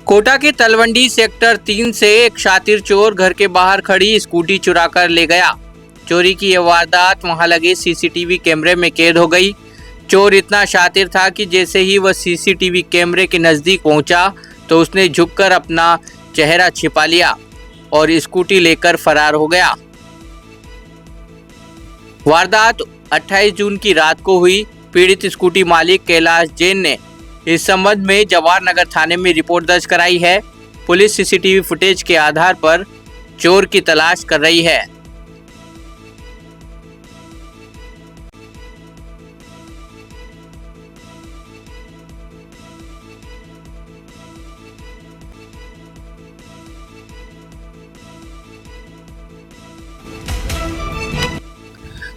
कोटा के तलवंडी सेक्टर 3 से एक शातिर चोर घर के बाहर खड़ी स्कूटी चुरा कर ले गया। चोरी की यह वारदात वहां लगे सीसीटीवी कैमरे में कैद हो गई। चोर इतना शातिर था कि जैसे ही वह सीसीटीवी कैमरे के नज़दीक पहुंचा तो उसने झुककर अपना चेहरा छिपा लिया और स्कूटी लेकर फरार हो गया। वारदात 28 जून की रात को हुई। पीड़ित स्कूटी मालिक कैलाश जैन ने इस संबंध में जवाहर नगर थाने में रिपोर्ट दर्ज कराई है। पुलिस सीसीटीवी फुटेज के आधार पर चोर की तलाश कर रही है।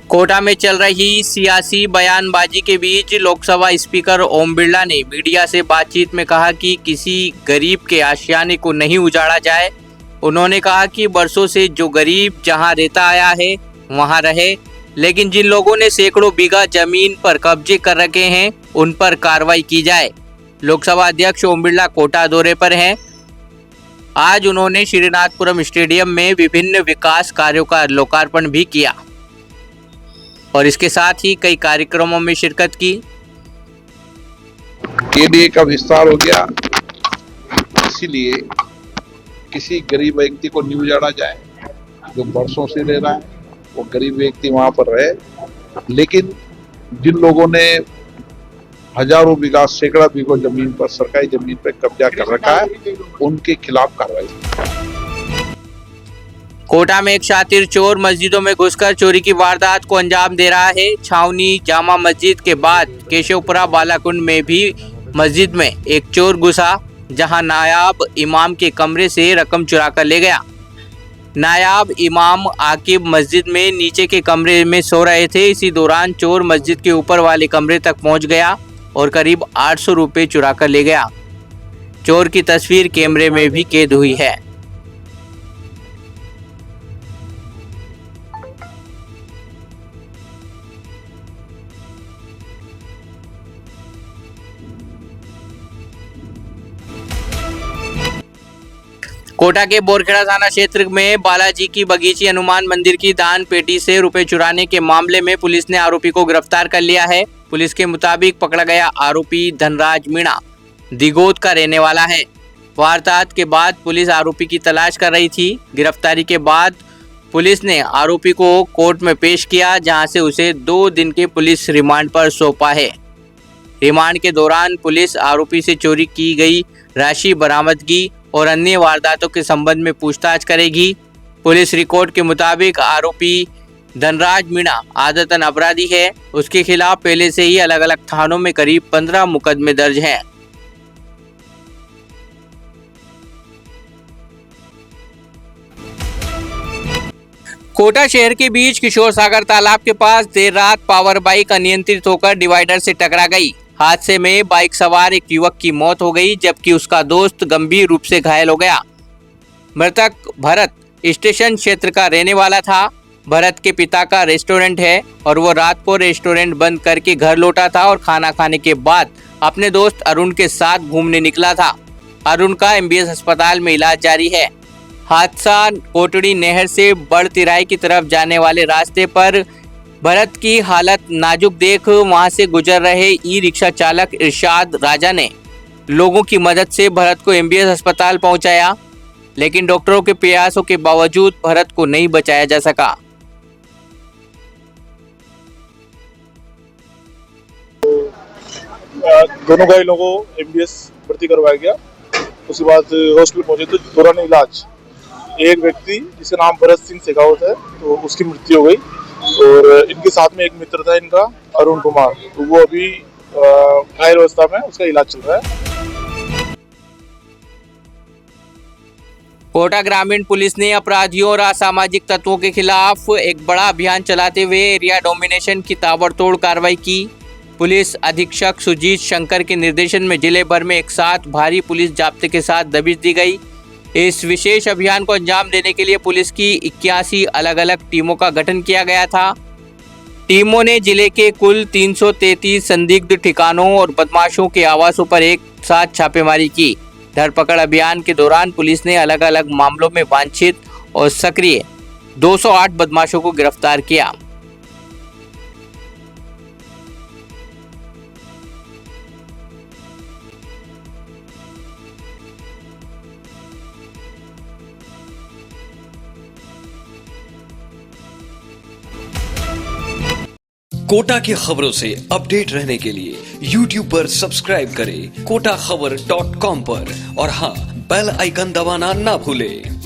कोटा में चल रही सियासी बयानबाजी के बीच लोकसभा स्पीकर ओम बिरला ने मीडिया से बातचीत में कहा कि किसी गरीब के आशियाने को नहीं उजाड़ा जाए। उन्होंने कहा कि बरसों से जो गरीब जहां रहता आया है वहां रहे, लेकिन जिन लोगों ने सैकड़ों बीघा जमीन पर कब्जे कर रखे हैं उन पर कार्रवाई की जाए। लोकसभा अध्यक्ष ओम बिरला कोटा दौरे पर हैं। आज उन्होंने श्रीनाथपुरम स्टेडियम में विभिन्न विकास कार्यों का लोकार्पण भी किया और इसके साथ ही कई कार्यक्रमों में शिरकत की। केडीए का विस्तार हो गया, इसीलिए किसी गरीब व्यक्ति को नहीं उजाड़ा जाए। जो बरसों से रह रहा है वो गरीब व्यक्ति वहां पर रहे, लेकिन जिन लोगों ने हजारों बीघा सैकड़ा बीघा जमीन पर सरकारी जमीन पर कब्जा कर रखा है उनके खिलाफ कार्रवाई। कोटा में एक शातिर चोर मस्जिदों में घुसकर चोरी की वारदात को अंजाम दे रहा है। छावनी जामा मस्जिद के बाद केशवपुरा बालाकुंड में भी मस्जिद में एक चोर घुसा, जहां नायाब इमाम के कमरे से रकम चुरा कर ले गया। नायाब इमाम आकिब मस्जिद में नीचे के कमरे में सो रहे थे। इसी दौरान चोर मस्जिद के ऊपर वाले कमरे तक पहुंच गया और करीब 800 रुपये चुरा कर ले गया। चोर की तस्वीर कैमरे में भी कैद हुई है। कोटा के बोरखेड़ा थाना क्षेत्र में बालाजी की बगीची हनुमान मंदिर की दान पेटी से रुपए चुराने के मामले में पुलिस ने आरोपी को गिरफ्तार कर लिया है। पुलिस के मुताबिक पकड़ा गया आरोपी धनराज मीणा दिगोद का रहने वाला है। वारदात के बाद पुलिस आरोपी की तलाश कर रही थी। गिरफ्तारी के बाद पुलिस ने आरोपी को कोर्ट में पेश किया, जहां से उसे 2 दिन के पुलिस रिमांड पर सौंपा है। रिमांड के दौरान पुलिस आरोपी से चोरी की गई राशि बरामदगी और अन्य वारदातों के संबंध में पूछताछ करेगी। पुलिस रिकॉर्ड के मुताबिक आरोपी धनराज मीणा आदतन अपराधी है। उसके खिलाफ पहले से ही अलग अलग थानों में करीब 15 मुकदमे दर्ज हैं। कोटा शहर के बीच किशोर सागर तालाब के पास देर रात पावर बाइक अनियंत्रित होकर डिवाइडर से टकरा गई। हादसे में बाइक सवार एक युवक की मौत हो गई, जबकि उसका दोस्त गंभीर रूप से घायल हो गया। मृतक भरत स्टेशन क्षेत्र का रहने वाला था। भरत के पिता का रेस्टोरेंट है और वो रात को रेस्टोरेंट बंद करके घर लौटा था और खाना खाने के बाद अपने दोस्त अरुण के साथ घूमने निकला था। अरुण का MBS अस्पताल में इलाज जारी है। हादसा कोटड़ी नहर से बड़ तिराई की तरफ जाने वाले रास्ते पर भरत की हालत नाजुक देख वहां से गुजर रहे ई-रिक्शा चालक इरशाद राजा ने लोगों की मदद से भरत को MBS अस्पताल पहुंचाया, लेकिन डॉक्टरों के प्रयासों के बावजूद भरत को नहीं बचाया जा सका। दोनों घायलों को MBS भर्ती करवाया गया। उसके बाद हॉस्पिटल पहुंचे तो दौरान इलाज एक व्यक्ति जिसका नाम भरत सिंह शेखावत है तो उसकी मृत्यु हो गई और इनके साथ में एक मित्र था इनका अरुण कुमार, तो वो अभी घायल अवस्था में उसका इलाज चल रहा है। कोटा ग्रामीण पुलिस ने अपराधियों और असामाजिक तत्वों के खिलाफ एक बड़ा अभियान चलाते हुए एरिया डोमिनेशन की ताबड़तोड़ कार्रवाई की। पुलिस अधीक्षक सुजीत शंकर के निर्देशन में जिले भर में एक साथ भारी पुलिस जाब्ते के साथ दबिश दी गई। इस विशेष अभियान को अंजाम देने के लिए पुलिस की 81 अलग अलग टीमों का गठन किया गया था। टीमों ने जिले के कुल 333 संदिग्ध ठिकानों और बदमाशों के आवासों पर एक साथ छापेमारी की। धरपकड़ अभियान के दौरान पुलिस ने अलग अलग मामलों में वांछित और सक्रिय 208 बदमाशों को गिरफ्तार किया। कोटा की खबरों से अपडेट रहने के लिए YouTube पर सब्सक्राइब करें कोटाखबर.com पर और हाँ, बेल आइकन दबाना ना भूलें।